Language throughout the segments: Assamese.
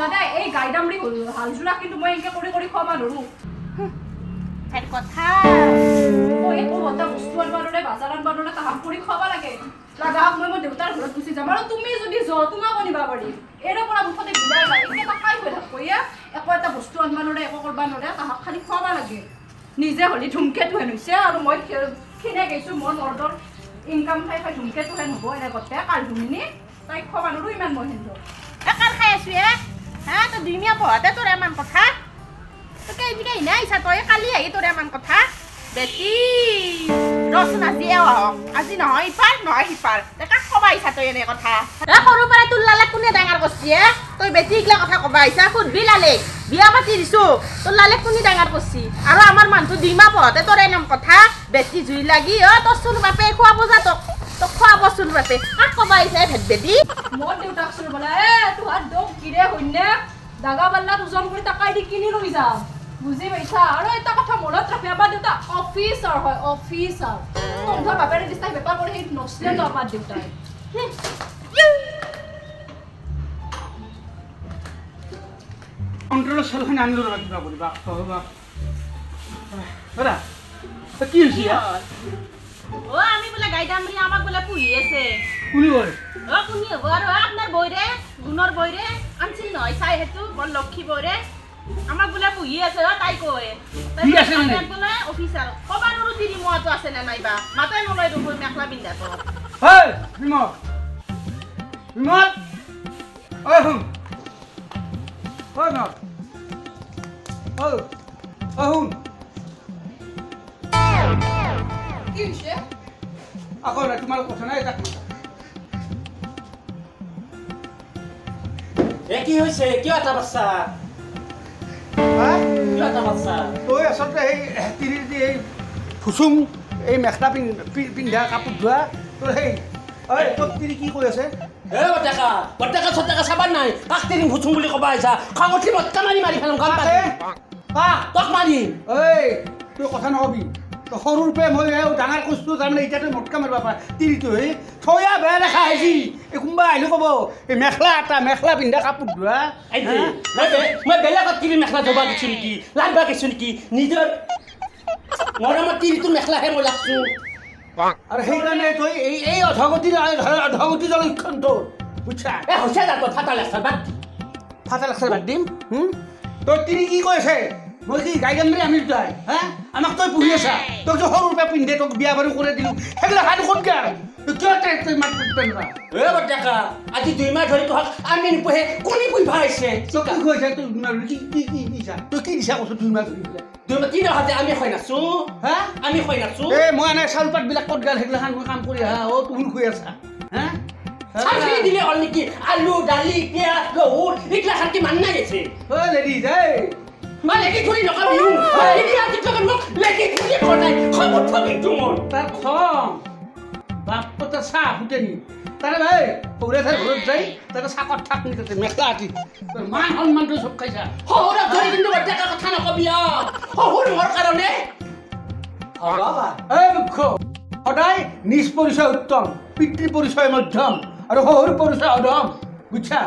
দিবা দে এই গাইডামৰি হালজুলা কিন্তু মই এনেকে কৰি খোৱা নৰো হেড কথা মই একো বটা বস্তু আনবাৰে বাজাৰ আনবাৰে কাম কৰি খোৱা লাগে লাগা মই দেউতাৰ ঘৰত গুচি যাম আৰু তুমি যদি তোমাক নিবা পাৰি এৰে পৰা মুখতে বিলাই যায় একে কাই হৈ থাকো একো এটা বস্তু আনবাৰে একো কৰবা নৰে তাহাক খালি খোৱা লাগে নিজে হলি ধুমকে তুহেন হৈছে আৰু মই খিনে গৈছো মোৰ মৰ্দৰ ইনকাম খাই ধুমকে তুহেন হ'ব এনে গতে কাল ধুমিনি তাইক খোৱা নৰো ইমান মই হিন্দু একাৰ খাই আছো হা তো দুইমিয়া পঢ়াতে তোৰ ইমান কথা তো কেইদিকে ইনা ইচ্ছা তই কালি আহি তোৰ ইমান কথা বেটি ৰচোন আজি নহয় ইপাৰ নহয় সিপাৰ কাক কবা ইচ্ছা তই এনে কথা সৰু পৰাই তোৰ লালে কোনে ডাঙৰ কৰিছি তই বেটি এইগিলা কথা কবা ইচ্ছা সুধবি লালে বিয়া পাতি দিছো তোৰ লালে কোনে ডাঙৰ কৰিছি আৰু আমাৰ মানুহটো দুইমাহ পঢ়াতে তোৰ এনাম কথা বেটি জুই লাগি তোৰ চোন বাপে খোৱা বজা তোক খোৱা বস্তুৰ বাপে কাক কবা ইচ্ছা ভেট বেটি মোৰ দেউতাক চোন বোলে তোহাৰ দম কিৰে হইনে দাগা বাল্লা ওজন কৰি টাকাই দি কিনি লৈ যাম বুজি পাইছা আৰু এটা কথা মনত ৰাখি আমাৰ দেউতা অফিচাৰ হয় অফিচাৰ তোৰ বাপেৰে দিস্তাই বেপাৰ কৰি সেই নচলে তো আমাৰ দেউতাই কন্ট্ৰোল সেলখন আনলো কিবা কৰিবা দাদা কি হৈছে ও আমি বোলে গাইডামৰি আমাক বোলে পুহি আছে কোনি হয় কোনি হ'ব আৰু আপোনাৰ বৈৰে গুণৰ বৈৰে আনছিল নহয় চাই হেতু বৰ লক্ষী বৈৰে আমাক বোলে পুহি আছে তাই কয় কি আছে মানে বোলে অফিচাৰ কবা নৰো তিৰি মটো আছে না নাইবা মাতাই নলয় দুই মেখলা পিন্ধাটো হেই বিমল বিমল ঐ হুন ঐ না হুন কি হৈছে আকৌ তোমাৰ কথা নাই তাক কি হৈছে কিয় এটা বাচ্চা কিয় এটা বাচ্চা তই আচলতে সেই তিৰি এই ফুচুং এই মেখলা পিন্ধা কাপোৰ ধোৱা তোৰ সেই ঐ তোৰ তিৰি কি কৈ আছে বৰ্তাকা চৰ্তাকা চাবাৰ নাই কাক তিৰিং ফুচুং বুলি ক'বা আহিছা খঙঠি মটকা মাৰি মাৰি ফেলাম কাম পাতি তক মাৰিম ঐ তই কথা নকবি সৰুৰ পে মই ডাঙৰ কৈছোঁ তাৰমানে এতিয়া তই মটকা মাৰিব পাৰা তিৰিটো সেই থৈয়া বেয়া দেখা আহিছি এই কোনোবা আহিলে ক'ব এই মেখলা পিন্ধা কাপোৰ ধোৱা মই বেলেগত তিৰি মেখেলা ধোবা গৈছোঁ নেকি লাগবা গৈছোঁ নেকি নিজৰ মৰমত তিৰিটো মেখেলাহে মই লাগছোঁ আৰু সেইকাৰণে তই এই অধগতি লক্ষণ তোৰ বুজছা হৈছে যাত ফাটা লাগছা বাদ দি ফাটা লাগছে বাদ দিম তই তিৰি কি কৈছে মই কি গাইডামৰি আমি দুটাই হা আমাক তই পুহি আছা তই যে সৰুৰ পৰা পিন্ধে তোক বিয়া বাৰু কৰি দিলোঁ সেইবিলাক হাত ক'ত গা তই মাত তেনেকুৱা বৰ্তাকা আজি 2 মাহ ধৰি তোহাক আমি নোপোহে কোনে পুহিবা আহিছে তই কি কৈছা তই কি দিছা তই কি দিছা কৈছোঁ 2 মাহ ধৰি 2 মাহ 3 মাহতে আমি হৈ নাচোঁ হা আমি হৈ নাচোঁ মই এনে চাউল পাতবিলাক ক'ত গাল সেইগিলাখান মই কাম কৰি আহা তুমি শুই আছা হা চাউলখিনি দিলে হ'ল নেকি আলু দালি পিঁয়াজ নহৰু এইগিলাখান কি মান নাই গৈছে লেডিজ মই লেগি ধৰি নকবি মোক লেগি ধৰি নাই খবৰ থবি মোৰ তাৰ খং বাপ তাৰ চাহ ফুটেনি তাৰে ভাই সৌৰে ঠাই ঘৰত যাই তাতে চাকত থাক নি তাতে মেখলা আতি তোৰ মান সন্মানটো চব খাইছা শহুৰক ধৰি কিন্তু বৰ্তাকাৰ কথা নকবি শহুৰ মোৰ কাৰণে মুখ্য সদায় নিজ পৰিচয় উত্তম পিতৃ পৰিচয় মধ্যম আৰু শহুৰ পৰিচয় অধম বুজছা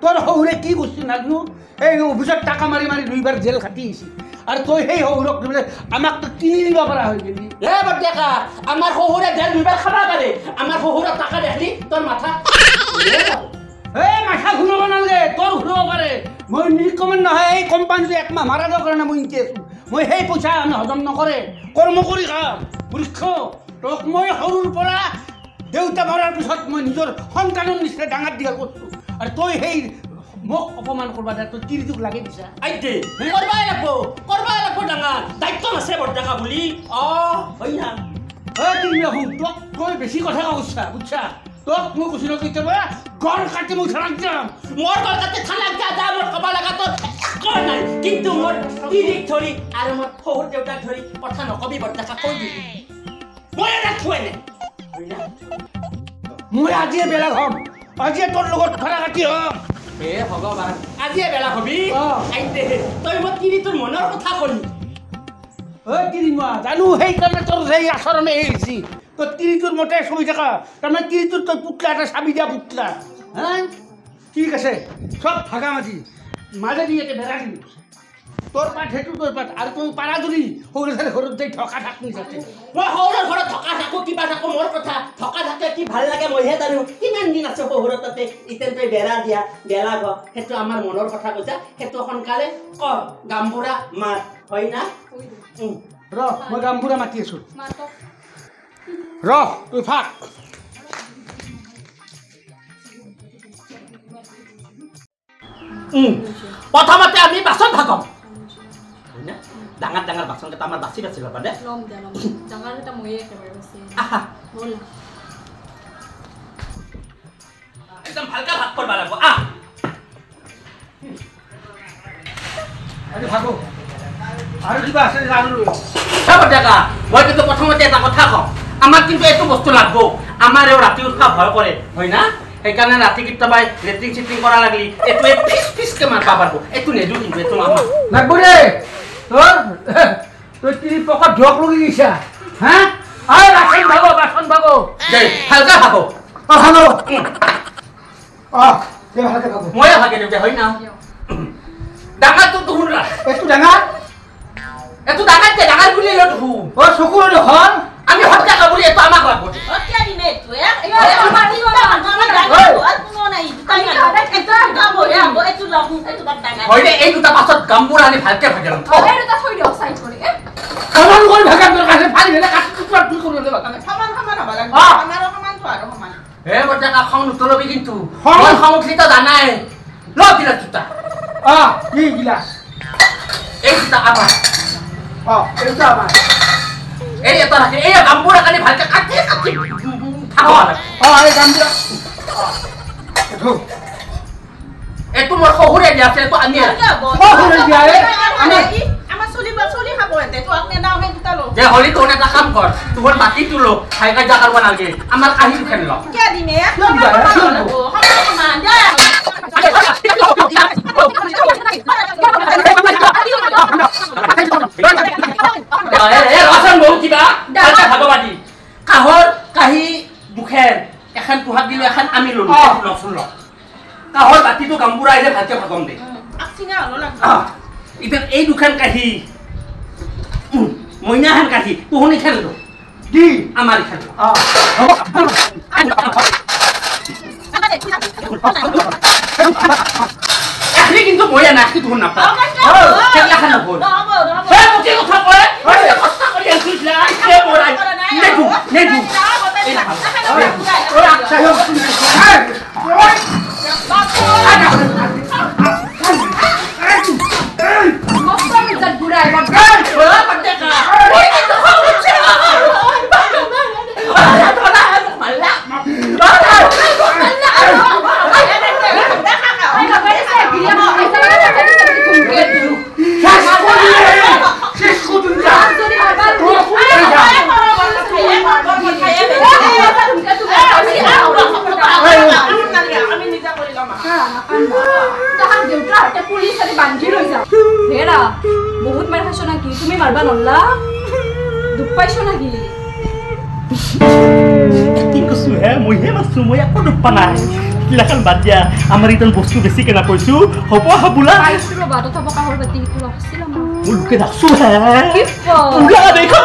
তোৰ শহুৰে কি কৰিছিল নাজানো এই অফিচত টাকা মাৰি মাৰি 2বাৰ জেল খাটি আহিছে আৰু তই সেই শহুৰক বোলে আমাক তো কিনি দিব পৰা হৈ গেলি বৰ্তাকা আমাৰ শহুৰে জেল 2বাৰ খাব পাৰে আমাৰ শহুৰক টাকা দেখলি তোৰ মাথা মাথা ঘূৰাব নালাগে তোৰ ঘূৰাব পাৰে মই নিকমেণ্ট নহয় এই কোম্পানীটো 1 মাহ মাৰাৰ কাৰণে মই ইনকে আছোঁ মই সেই পইচা আমি হজম নকৰে কৰ্ম কৰি খাম মূৰ্খ তোক মই সৰুৰ পৰা দেউতা মৰাৰ পিছত মই নিজৰ সন্তানৰ নিচিনা ডাঙৰ দীঘল কৰিছোঁ আৰু তই সেই মোক অপমান কৰবা দে তই তিৰিটোক লাগি দিছা আইতে কৰবাই লাগব ডাঙৰ দায়িত্ব আছে বৰ্তাকা বুলি হয় না তোক তই বেছি কথা কৈছা বুজছা তোক মই কৈছিলোঁ কেতিয়াবা গড় কাটি মই থানাত যাম মোৰ গড় কাটি থানাত যা মোৰ ক'ব লগাটো একো নাই কিন্তু মোৰ তিৰিক ধৰি আৰু মোৰ শহুৰ দেউতাক ধৰি কথা নকবি বৰ্তাকা কৈ দিবি মই এটা থৈ নাই মই আজিয়ে বেলেগ হ'ম আজিয়ে তোৰ লগত ভাড়া কাটি হ'ম ভগৱান আজিয়ে বেলা হবি আইতে তই মই তিৰিটোৰ মনৰ কথা কলি তিৰিমা জানো সেইকাৰণে তোৰ সেই আচৰণে এৰিছি তই তিৰিটোৰ মতে চলি থাকা তাৰমানে তিৰিটোৰ তই পুতলা এটা চাবি দিয়া পুতলা হা ঠিক আছে চব ভাগা মাটি মাজেদি একে বেৰা দিবি তোৰ পাত সেইটো তোৰ পাত আৰু তুমি পাৰা যদি সৰু ছোৱালী ঘৰত যাই ঠকা থাকনি যাতে মই শহুৰৰ ঘৰত থকা থাকো কিবা থাকো মোৰ কথা থকা থাকে কি ভাল লাগে মইহে জানো কিমান দিন আছে শহুৰৰ তাতে ইতেন তই বেৰা দিয়া বেলা ঘৰ সেইটো আমাৰ মনৰ কথা কৈছা সেইটো সোনকালে কৰ গামবুঢ়া মাত হয় না ৰ মই গামবুঢ়া মাতি আছোঁ মাতক ৰ তুই ফাক প্ৰথমতে আমি বাচন ভাগম ডাঙৰ ডাঙৰ বাচনকেইটা আমাৰ বাচি বাচি ল'বা দে লম দে লম ডাঙৰ এটা ময়ে একেবাৰে আছে আহা ব'লা একদম ভালকে ভাগ কৰিব লাগিব আহ আজি ভাগো আৰু কিবা আছে জানো চাব ডেকা মই কিন্তু প্ৰথমতে এটা কথা কওঁ আমাক কিন্তু এইটো বস্তু লাগব আমাৰ এও ৰাতি উঠা ভয় কৰে হয় না সেইকাৰণে ৰাতি কেতিয়াবাই লেট্ৰিন চিট্ৰিন কৰা লাগিলি এইটো ফিচ ফিচকে মাৰবা পাৰব এইটো নেদো কিন্তু এইটো আমাৰ লাগব দে তোৰ তই তিনি পকত ঢক লগি গৈছা হা আই বাচন ভাগো দে ভালকে ভাগো ভাগো দে ভালকে ভাগো ময়ে ভাগে দিওঁ দে হয় না ডাঙৰটো দেখোন এইটো ডাঙৰ এইটো ডাঙৰ দে ডাঙৰ বুলি লৈ দেখোন চকুৰ দেখোন আমি হত্যা কৰা বুলি এইটো আমাক লাগব হয় দে এই দুটা পাছত গামবুঢ়া আনি ভালকে ভাগে ল'ম এই দুটা থৈ দিয়ক চাইড কৰি সমান কৰি ভাগাৰ দৰকাৰ আছে ফালি ভেলে কাটি টুকুৰা টুকুৰ কৰি ল'ব সমান সমান হ'ব লাগিব আমাৰো সমান তো আৰু সমান হে বৰ্তাকা খং নুতলবি কিন্তু খং? মই খং উঠলি তো জানাই ল গিলাচ দুটা কি গিলাচ এই দুটা আমাৰ এইটো আমাৰ এই এটা ৰাখে এই গামবুঢ়া কানি ভালকে কাটি কাটি থাকো এই গামবুঢ়া এইটো এইটো মোৰ শহুৰে দিয়া আছে এইটো আমি আমাৰ চলি খাব এতে তো আপনি দাও হে দুটা লো যে হলি তোৰ এটা কাম কৰ তোৰ বাকি তুলো খাই খাই যা কৰিব নালাগে আমাৰ কাহি খেল ল কে দিমে সমান যা ৰচন বহু কিবা ভালকে ভাগবাদী কাহৰ কাহি দুখেন এখন পোহাক দিলো এখন আমি ললো নচুন ল কাহৰ বাতিটো গামবুঢ়া আহিলে ভালকে ভাগম দে আকচিনা হলো লাগব এতিয়া এই দুখান কাহি মইনাহান কাহি তোহনি খেললো কি আমাৰ খেল এখনি কিন্তু মই নাকি তোহন নাপা সেইগিলাখান নকল কি কথা কয় কষ্ট কৰি আছিস না নেদু নেদু মস্ত মিজাত বুঢ়া এবাৰ বহুত মাৰ খাইছ নাকি তুমি মাৰবা নল্লা দুখ পাইছ নাকি কি কৈছো হে মইহে মাছো মই একো দুখ নাই কিলাখান বাদ দিয়া আমাৰ ইতন বস্তু বেছিকে নাপাইছো হ'ব বোলা পাইছো ৰবা তথাপি কাহৰ বাতি সেইটো ৰাখছিল আমাৰ মোৰ লোকে ৰাখছো হে কি উলা দেখো